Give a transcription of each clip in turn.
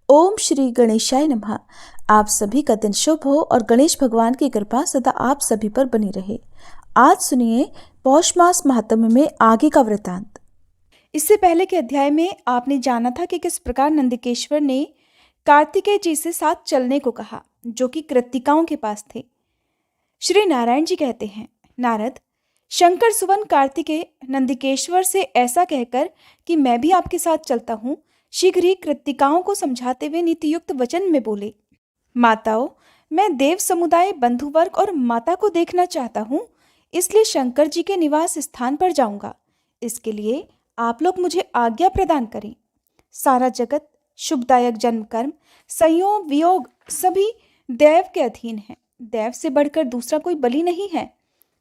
ओम श्री गणेशाय नमः। आप सभी का दिन शुभ हो और गणेश भगवान की कृपा सदा आप सभी पर बनी रहे। आज सुनिए पौष मास महात्म्य में आगे का वृतांत। इससे पहले के अध्याय में आपने जाना था कि किस प्रकार नंदिकेश्वर ने कार्तिकेय जी से साथ चलने को कहा, जो कि कृत्तिकाओं के पास थे। श्री नारायण जी कहते हैं, नारद, शंकर सुवन कार्तिकेय नंदिकेश्वर से ऐसा कहकर कि मैं भी आपके साथ चलता हूँ, शीघ्र ही कृत्तिकाओं को समझाते हुए नीतियुक्त वचन में बोले, माताओं, मैं देव समुदाय, बंधुवर्ग और माता को देखना चाहता हूँ, इसलिए शंकर जी के निवास स्थान पर जाऊंगा। इसके लिए आप लोग मुझे आज्ञा प्रदान करें। सारा जगत, शुभदायक जन्म कर्म, संयोग वियोग सभी देव के अधीन है। देव से बढ़कर दूसरा कोई बलि नहीं है।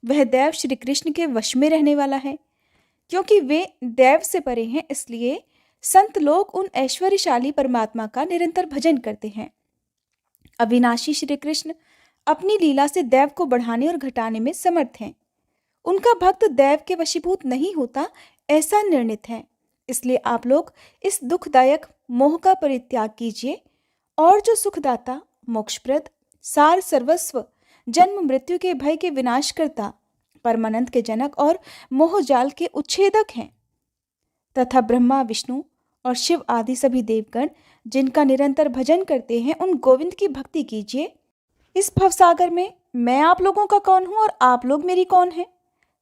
वह देव श्री कृष्ण के वश में रहने वाला है। क्योंकि वे देव से परे हैं, इसलिए संत लोग उन ऐश्वर्यशाली परमात्मा का निरंतर भजन करते हैं। अविनाशी श्री कृष्ण अपनी लीला से देव को बढ़ाने और घटाने में समर्थ हैं। उनका भक्त देव के वशीभूत नहीं होता, ऐसा निर्णित है। इसलिए आप लोग इस दुखदायक मोह का परित्याग कीजिए और जो सुखदाता, मोक्षप्रद, सार सर्वस्व, जन्म मृत्यु के भय के विनाश करता, परमानंद के जनक और मोहजाल के उच्छेदक हैं तथा ब्रह्मा, विष्णु और शिव आदि सभी देवगण जिनका निरंतर भजन करते हैं, उन गोविंद की भक्ति कीजिए। इस भवसागर में मैं आप लोगों का कौन हूं और आप लोग मेरी कौन है?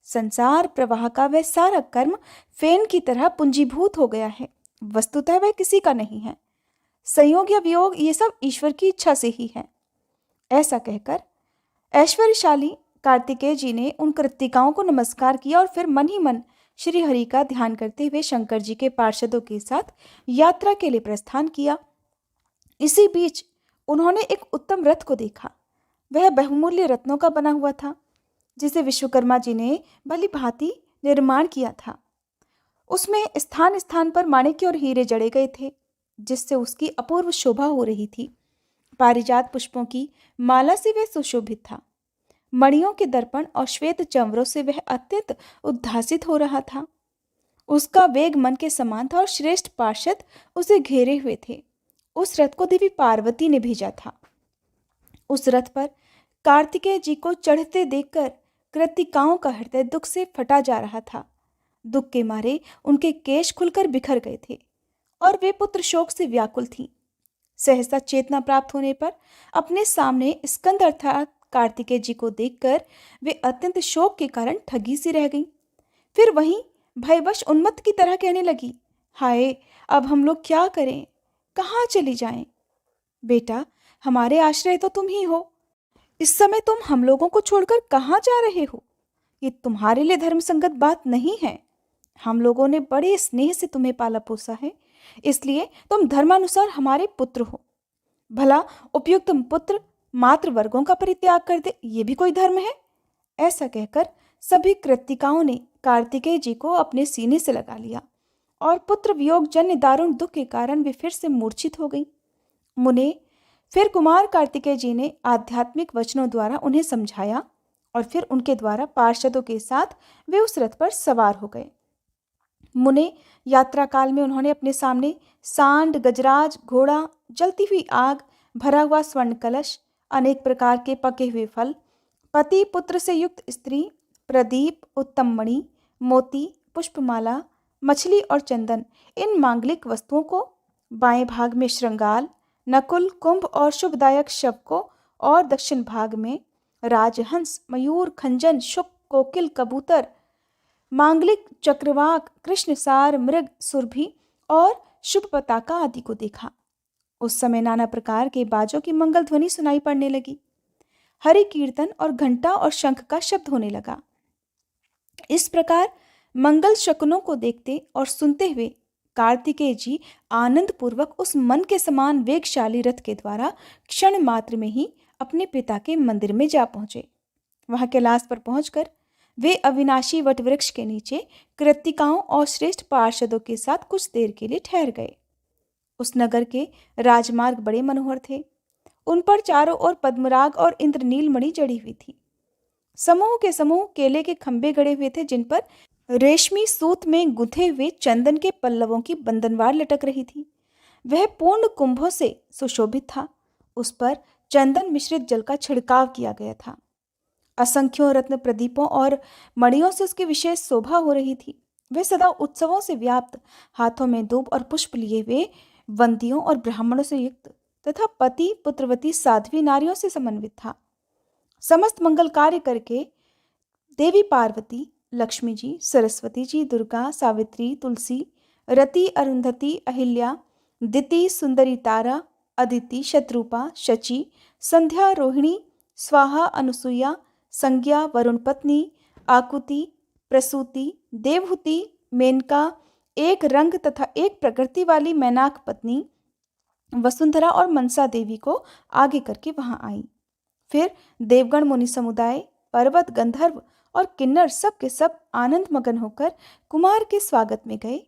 संसार प्रवाह का वह सारा कर्म फेन की तरह पूंजीभूत हो गया है। वस्तुतः वह किसी का नहीं है। संयोग या वियोग ये सब ईश्वर की इच्छा से ही है। ऐसा कहकर ऐश्वर्यशाली कार्तिकेय जी ने उन कृत्तिकाओं को नमस्कार किया और फिर मन ही मन श्री हरि का ध्यान करते हुए शंकर जी के पार्षदों के साथ यात्रा के लिए प्रस्थान किया। इसी बीच उन्होंने एक उत्तम रथ को देखा। वह बहुमूल्य रत्नों का बना हुआ था, जिसे विश्वकर्मा जी ने भली भांति निर्माण किया था। उसमें स्थान स्थान पर माणिक्य और हीरे जड़े गए थे, जिससे उसकी अपूर्व शोभा हो रही थी। पारिजात पुष्पों की माला से वह सुशोभित था। मणियों के दर्पण और श्वेत चंवरों से वह अत्यंत उद्भासित हो रहा था। उसका वेग मन के समान था और श्रेष्ठ पार्षद उसे घेरे हुए थे। उस रथ को देवी पार्वती ने भेजा था। उस रथ पर कार्तिकेय जी को चढ़ते देखकर कृत्तिकाओं का हृदय दुख से फटा जा रहा था। दुख के मारे उनके केश खुलकर बिखर गए थे और वे पुत्र शोक से व्याकुल थीं। सहसा चेतना प्राप्त होने पर अपने सामने स्कंद अर्थात कार्तिकेय जी को देखकर वे अत्यंत शोक के कारण ठगी सी रह गईं। फिर वहीं भयवश उन्मत्त की तरह कहने लगी, हाय, अब हम लोग क्या करें, कहाँ चली जाएं? बेटा, हमारे आश्रय तो तुम ही हो। इस समय तुम हम लोगों को छोड़कर कहाँ जा रहे हो? ये तुम्हारे लिए धर्मसंगत बात नहीं है। हम लोगों ने बड़े स्नेह से तुम्हें पाला पोसा है, इसलिए तुम धर्मानुसार हमारे पुत्र हो। भला उपयुक्त पुत्र मातृ वर्गों का परित्याग कर दे, ये भी कोई धर्म है? ऐसा कहकर सभी कृत्तिकाओं ने कार्तिकेय जी को अपने सीने से लगा लिया और पुत्र वियोग जन्य दारुण दुख के कारण वे फिर से मूर्छित हो गई। मुने, फिर कुमार कार्तिकेय जी ने आध्यात्मिक वचनों द्वारा उन्हें समझाया और फिर उनके द्वारा पार्षदों के साथ वे उस रथ पर सवार हो गए। मुने, यात्रा काल में उन्होंने अपने सामने सांड, गजराज, घोड़ा, जलती हुई आग, भरा हुआ स्वर्ण कलश, अनेक प्रकार के पके हुए फल, पति पुत्र से युक्त स्त्री, प्रदीप, उत्तम मणि, मोती, पुष्पमाला, मछली और चंदन, इन मांगलिक वस्तुओं को, बाएं भाग में श्रृंगाल, नकुल, कुंभ और शुभदायक शव को और दक्षिण भाग में राजहंस, मयूर, खंजन, शुक, कोकिल, कबूतर, मांगलिक, चक्रवाक, कृष्णसार, मृग, सुरभि और शुभ पताका आदि को देखा। उस समय नाना प्रकार के बाजों की मंगल ध्वनि सुनाई पड़ने लगी। हरि कीर्तन और घंटा और शंख का शब्द होने लगा। इस प्रकार मंगल शकुनों को देखते और सुनते हुए कार्तिकेय जी आनंद पूर्वक उस मन के समान वेगशाली रथ के द्वारा क्षण मात्र में ही अपने पिता के मंदिर में जा पहुंचे। वहां कैलाश पर पहुंचकर वे अविनाशी वटवृक्ष के नीचे कृत्तिकाओं और श्रेष्ठ पार्षदों के साथ कुछ देर के लिए ठहर गए। उस नगर के राजमार्ग बड़े मनोहर थे। उन पर चारों ओर पद्मराग और इंद्रनील मणि जड़ी हुई थी। समूह के समूह केले के खंभे गड़े हुए थे, जिन पर रेशमी सूत में गुंथे हुए चंदन के पल्लवों की बंधनवार लटक रही थी। वह पूर्ण कुंभों से सुशोभित था। उस पर चंदन मिश्रित जल का छिड़काव किया गया था। असंख्यों रत्न प्रदीपों और मणियों से उसकी विशेष शोभा हो रही थी। वह सदा उत्सवों से व्याप्त, हाथों में दूब और पुष्प लिए हुए, वंदियों और ब्राह्मणों से युक्त तथा पति पुत्रवती साध्वी नारियों से समन्वित था। समस्त मंगल कार्य करके देवी पार्वती, लक्ष्मी जी, सरस्वती जी, दुर्गा, सावित्री, तुलसी, रति, अरुंधति, अहिल्या, दिति, सुंदरी तारा, अदिति, शत्रुपा, शची, संध्या, रोहिणी, स्वाहा, अनुसुईया, संज्ञा, वरुण पत्नी, आकुति, प्रसूति, देवहूति, मेनका, एक रंग तथा एक प्रकृति वाली मैनाक पत्नी वसुंधरा और मनसा देवी को आगे करके वहां आई। फिर देवगण, मुनि समुदाय, पर्वत, गंधर्व और किन्नर सब के सब आनंद मगन होकर कुमार के स्वागत में गए।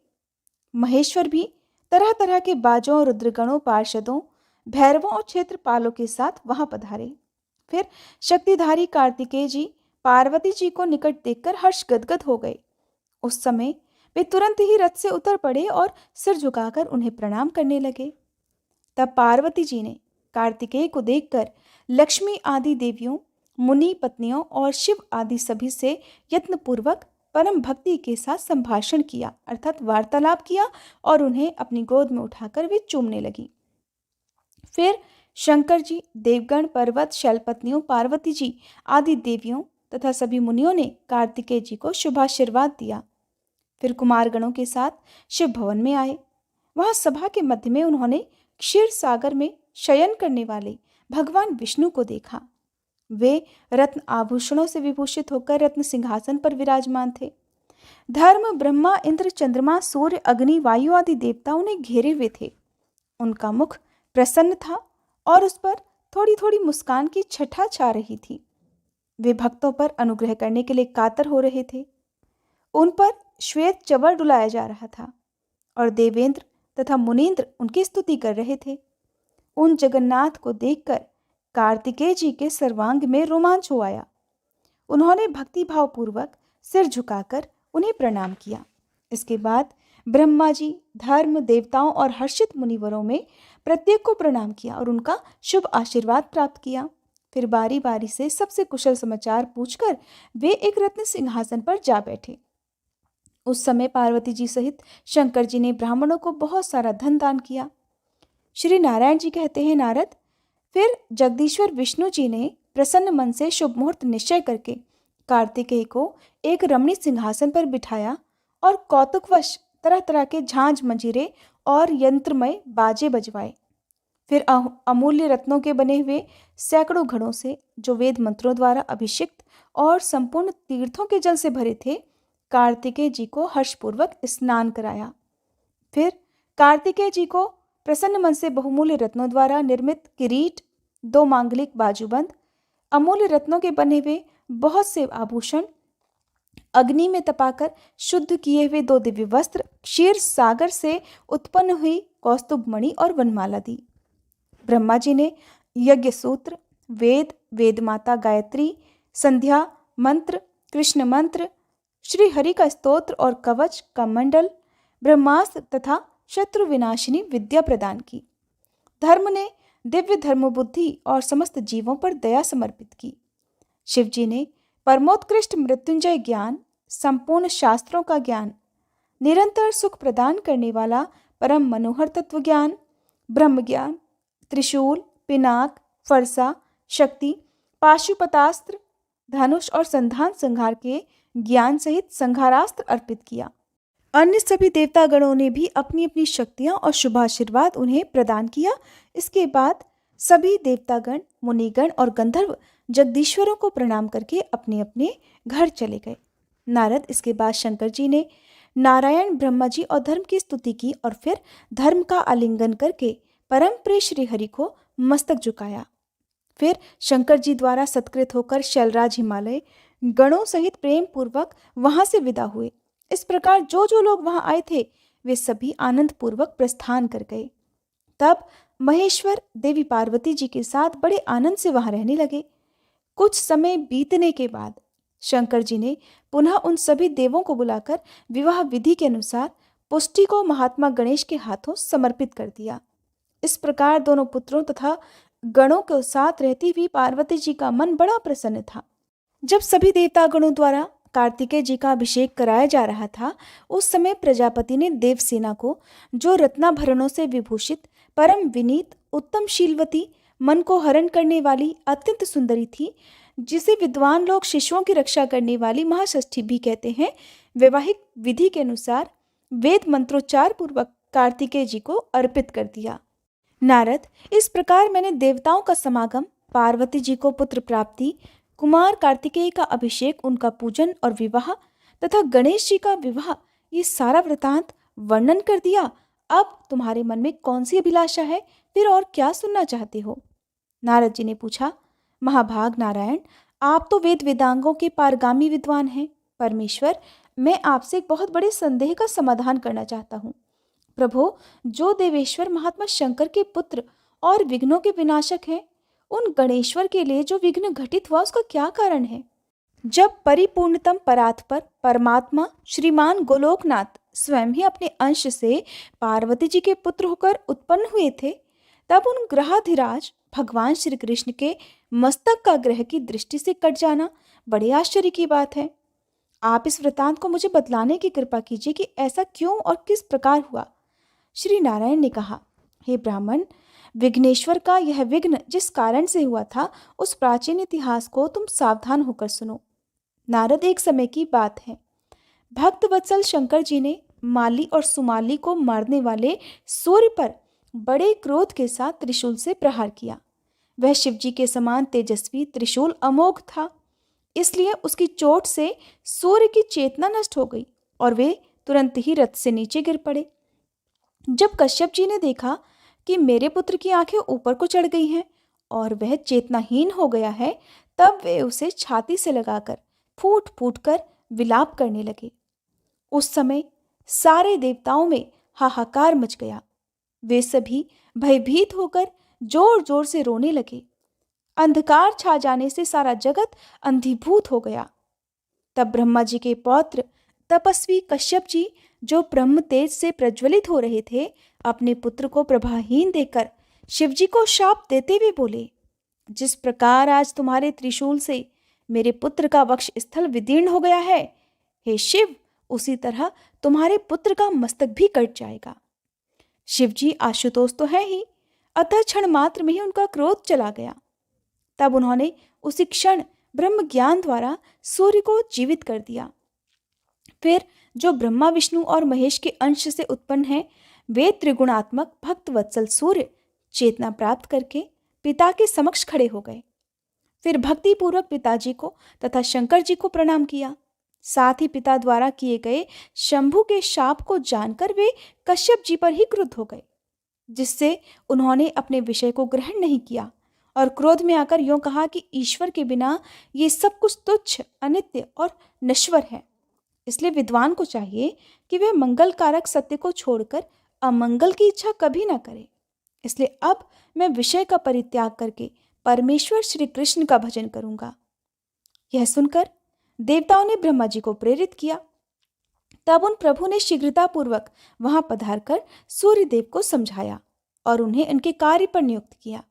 महेश्वर भी तरह तरह के बाजों, रुद्रगणों, पार्षदों, भैरवों और क्षेत्रपालों के साथ वहां पधारे। फिर शक्तिधारी कार्तिकेय जी पार्वती जी को निकट देखकर हर्ष गदगद हो गए। उस समय वे तुरंत ही रथ से उतर पड़े और सिर झुकाकर उन्हें प्रणाम करने लगे। तब पार्वती जी ने कार्तिकेय को देखकर लक्ष्मी आदि देवियों, मुनि पत्नियों और शिव आदि सभी से यत्नपूर्वक परम भक्ति के साथ संभाषण किया, अर्थात वार्तालाप किया, और उन्हें अपनी गोद में उठाकर वे चूमने लगी। फिर शंकर जी, देवगण, पर्वत, शैलपत्नियों, पार्वती जी आदि देवियों तथा सभी मुनियों ने कार्तिकेय जी को शुभाशीर्वाद दिया। फिर कुमारगणों के साथ शिव भवन में आए। वहां सभा के मध्य में उन्होंने क्षीर सागर में शयन करने वाले भगवान विष्णु को देखा। वे रत्न आभूषणों से विभूषित होकर रत्न सिंहासन पर विराजमान थे। धर्म, ब्रह्मा, इंद्र, चंद्रमा, सूर्य, अग्नि, वायु आदि देवता उन्हें घेरे हुए थे। उनका मुख प्रसन्न था और उस पर थोड़ी थोड़ी मुस्कान की छटा छा रही थी। वे भक्तों पर अनुग्रह करने के लिए कातर हो रहे थे। उन पर श्वेत चवर डुलाया जा रहा था और देवेंद्र तथा मुनीन्द्र उनकी स्तुति कर रहे थे। उन जगन्नाथ को देखकर कार्तिकेय जी के सर्वांग में रोमांच हो आया। उन्होंने भक्तिभाव पूर्वक सिर झुकाकर उन्हें प्रणाम किया। इसके बाद ब्रह्मा जी, धर्म, देवताओं और हर्षित मुनिवरों में प्रत्येक को प्रणाम किया और उनका शुभ आशीर्वाद प्राप्त किया। फिर बारी बारी से सबसे कुशल समाचार पूछकर वे एक रत्न सिंहासन पर जा बैठे। उस समय पार्वती जी सहित शंकर जी ने ब्राह्मणों को बहुत सारा धन दान किया। श्री नारायण जी कहते हैं, नारद, फिर जगदीश्वर विष्णु जी ने प्रसन्न मन से शुभ मुहूर्त निश्चय करके कार्तिकेय को एक रमणी सिंहासन पर बिठाया और कौतुकवश तरह तरह के झांझ, मंजीरे और यंत्रमय बाजे बजवाए। फिर अमूल्य रत्नों के बने हुए सैकड़ों घड़ों से, जो वेद मंत्रों द्वारा अभिषिक्त और संपूर्ण तीर्थों के जल से भरे थे, कार्तिकेय जी को हर्षपूर्वक स्नान कराया। फिर कार्तिकेय जी को प्रसन्न मन से बहुमूल्य रत्नों द्वारा निर्मित किरीट, 2 मांगलिक बाजूबंद, अमूल्य रत्नों के बने हुए बहुत से आभूषण, अग्नि में तपाकर शुद्ध किए हुए 2 दिव्य वस्त्र, क्षीर सागर से उत्पन्न हुई कौस्तुभ मणि और वनमाला दी। ब्रह्मा जी ने यज्ञ सूत्र, वेद, वेदमाता गायत्री, संध्या मंत्र, कृष्ण मंत्र, श्री हरि का स्तोत्र और कवच का मंडल, ब्रह्मास्त्र तथा शत्रु विनाशिनी विद्या प्रदान की। धर्म ने दिव्य धर्म बुद्धि और समस्त जीवों पर दया समर्पित की। शिव जी ने परमोत्कृष्ट मृत्युंजय ज्ञान, संपूर्ण शास्त्रों का ज्ञान, निरंतर सुख प्रदान करने वाला परम मनोहर तत्व ज्ञान, ब्रह्म ज्ञान, त्रिशूल, पिनाक, फरसा, शक्ति, पाशुपतास्त्र, धनुष और संधान संहार के ज्ञान सहित संहारास्त्र अर्पित किया। अन्य सभी देवतागणों ने भी अपनी अपनी शक्तियां और शुभाशीर्वाद उन्हें प्रदान किया। इसके बाद सभी देवतागण, मुनिगण और गंधर्व जगदीश्वरों को प्रणाम करके अपने अपने घर चले गए। नारद, इसके बाद शंकर जी ने नारायण, ब्रह्मा जी और धर्म की स्तुति की और फिर धर्म का आलिंगन करके परम प्रिय श्री हरि को मस्तक झुकाया। फिर शंकर जी द्वारा सत्कृत होकर शैलराज हिमालय गणों सहित प्रेम पूर्वक वहां से विदा हुए। इस प्रकार जो जो लोग वहां आए थे वे सभी आनंद पूर्वक प्रस्थान कर गए। तब महेश्वर देवी पार्वती जी के साथ बड़े आनंद से वहां रहने लगे। कुछ समय बीतने के बाद शंकर जी ने पुनः उन सभी देवों को बुलाकर विवाह विधि के अनुसार पुष्टि को महात्मा गणेश के हाथों समर्पित कर दिया। इस प्रकार दोनों पुत्रों तथा गणों के साथ रहती हुई पार्वती जी का मन बड़ा प्रसन्न था। जब सभी देवता गणों द्वारा कार्तिकेय जी का अभिषेक कराया जा रहा था, उस समय प्रजापति ने देवसेना को, जो रत्नाभरणों से विभूषित, परम विनीत, उत्तम शीलवती, मन को हरण करने वाली, अत्यंत सुंदरी थी, जिसे विद्वान लोग शिशुओं की रक्षा करने वाली महाषष्ठी भी कहते हैं, वैवाहिक विधि के अनुसार वेद मंत्रोच्चार पूर्वक कार्तिकेय जी को अर्पित कर दिया। नारद, इस प्रकार मैंने देवताओं का समागम, पार्वती जी को पुत्र प्राप्ति, कुमार कार्तिकेय का अभिषेक, उनका पूजन और विवाह तथा गणेश जी का विवाह, ये सारा वृतांत वर्णन कर दिया। अब तुम्हारे मन में कौन सी अभिलाषा है, फिर और क्या सुनना चाहते हो? नारद जी ने पूछा, महाभाग नारायण, आप तो वेद वेदांगों के पारगामी विद्वान हैं। परमेश्वर, मैं आपसे एक बहुत बड़े संदेह का समाधान करना चाहता हूँ। प्रभो, जो देवेश्वर महात्मा शंकर के पुत्र और विघ्नों के विनाशक हैं, उन गणेश्वर के लिए जो विघ्न घटित हुआ, उसका क्या कारण है? जब परिपूर्णतम परात्पर परमात्मा श्रीमान गोलोकनाथ स्वयं ही अपने अंश से पार्वती जी के पुत्र होकर उत्पन्न हुए थे, तब उन ग्रहाधिराज भगवान श्री कृष्ण के मस्तक का ग्रह की दृष्टि से कट जाना बड़े आश्चर्य की बात है। आप इस वृतांत को मुझे बतलाने की कृपा कीजिए कि ऐसा क्यों और किस प्रकार हुआ। श्री नारायण ने कहा, हे ब्राह्मण, विघ्नेश्वर का यह विघ्न जिस कारण से हुआ था, उस प्राचीन इतिहास को तुम सावधान होकर सुनो। नारद, एक समय की बात है। भक्त वत्सल शंकर जी ने माली और सुमाली को मारने वाले सूर्य पर बड़े क्रोध के साथ त्रिशूल से प्रहार किया। वह शिवजी के समान तेजस्वी त्रिशूल अमोघ था, इसलिए उसकी चोट से सूर्य की चेतना नष्ट हो गई और वे तुरंत ही रथ से नीचे गिर पड़े। जब कश्यप जी ने देखा कि मेरे पुत्र की आंखें ऊपर को चढ़ गई हैं और वह चेतनाहीन हो गया है, तब वे उसे छाती से लगाकर फूट फूट कर विलाप करने लगे। उस समय सारे देवताओं में हाहाकार मच गया। वे सभी भयभीत होकर जोर जोर से रोने लगे। अंधकार छा जाने से सारा जगत अंधीभूत हो गया। तब ब्रह्मा जी के पौत्र तपस्वी कश्यप जी, जो ब्रह्म तेज से प्रज्वलित हो रहे थे, अपने पुत्र को प्रभाहीन देखकर शिवजी को शाप देते हुए बोले, जिस प्रकार आज तुम्हारे त्रिशूल से मेरे पुत्र का वक्ष स्थल विदीर्ण हो गया है, हे शिव, उसी तरह तुम्हारे पुत्र का मस्तक भी कट जाएगा। शिवजी आशुतोष तो है ही, अतः क्षण मात्र में ही उनका क्रोध चला गया। तब उन्होंने उसी क्षण ब्रह्म ज्ञान द्वारा सूर्य को जीवित कर दिया। फिर जो ब्रह्मा विष्णु और महेश के अंश से उत्पन्न है, वे त्रिगुणात्मक भक्त वत्सल सूर्य चेतना प्राप्त करके पिता के समक्ष खड़े हो गए। फिर भक्ति पूर्वक पिताजी को तथा शंकर जी को प्रणाम किया। साथ ही पिता द्वारा किए गए शंभु के शाप को जानकर वे कश्यप जी पर ही क्रुद्ध हो गए, जिससे उन्होंने अपने विषय को ग्रहण नहीं किया और क्रोध में आकर यूं कहा कि ईश्वर के बिना ये सब कुछ तुच्छ, अनित्य और नश्वर है। इसलिए विद्वान को चाहिए कि वे मंगलकारक सत्य को छोड़कर अमंगल की इच्छा कभी ना करे। इसलिए अब मैं विषय का परित्याग करके परमेश्वर श्री कृष्ण का भजन करूंगा। यह सुनकर देवताओं ने ब्रह्मा जी को प्रेरित किया। तब उन प्रभु ने शीघ्रतापूर्वक वहां पधारकर सूर्यदेव को समझाया और उन्हें उनके कार्य पर नियुक्त किया।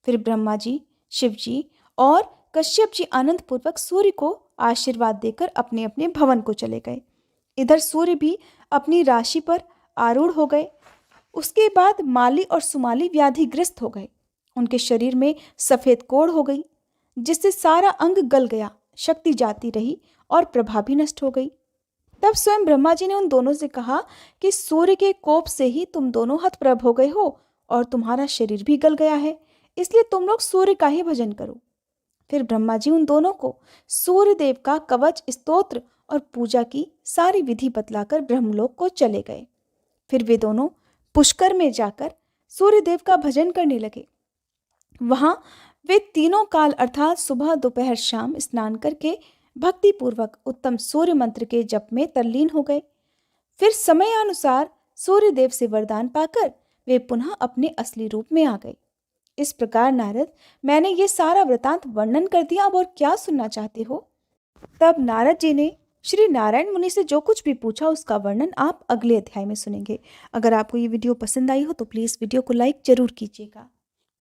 फिर ब्रह्मा जी, शिव जी और कश्यप जी आनंद पूर्वक सूर्य को आशीर्वाद देकर अपने अपने भवन को चले गए। इधर सूर्य भी अपनी राशि पर आरूढ़ हो गए। उसके बाद माली और सुमाली व्याधिग्रस्त हो गए। उनके शरीर में सफेद कोढ़ हो गई, जिससे सारा अंग गल गया, शक्ति जाती रही और प्रभा भी नष्ट हो गई। तब स्वयं ब्रह्मा जी ने उन दोनों से कहा कि सूर्य के कोप से ही तुम दोनों हतप्रभ हो गए हो और तुम्हारा शरीर भी गल गया है, इसलिए तुम लोग सूर्य का ही भजन करो। फिर ब्रह्मा जी उन दोनों को सूर्य देव का कवच, स्तोत्र और पूजा की सारी विधि बतलाकर ब्रह्मलोक को चले गए। फिर वे दोनों पुष्कर में जाकर सूर्य देव का भजन करने लगे। वहां वे तीनों काल अर्थात सुबह, दोपहर, शाम स्नान करके भक्ति पूर्वक उत्तम सूर्य मंत्र के जप में तल्लीन हो गए। फिर समयानुसार सूर्य देव से वरदान पाकर वे पुनः अपने असली रूप में आ गए। इस प्रकार नारद, मैंने ये सारा वृतांत वर्णन कर दिया। अब और क्या सुनना चाहते हो? तब नारद जी ने श्री नारायण मुनि से जो कुछ भी पूछा उसका वर्णन आप अगले अध्याय में सुनेंगे। अगर आपको ये वीडियो पसंद आई हो तो प्लीज़ वीडियो को लाइक जरूर कीजिएगा।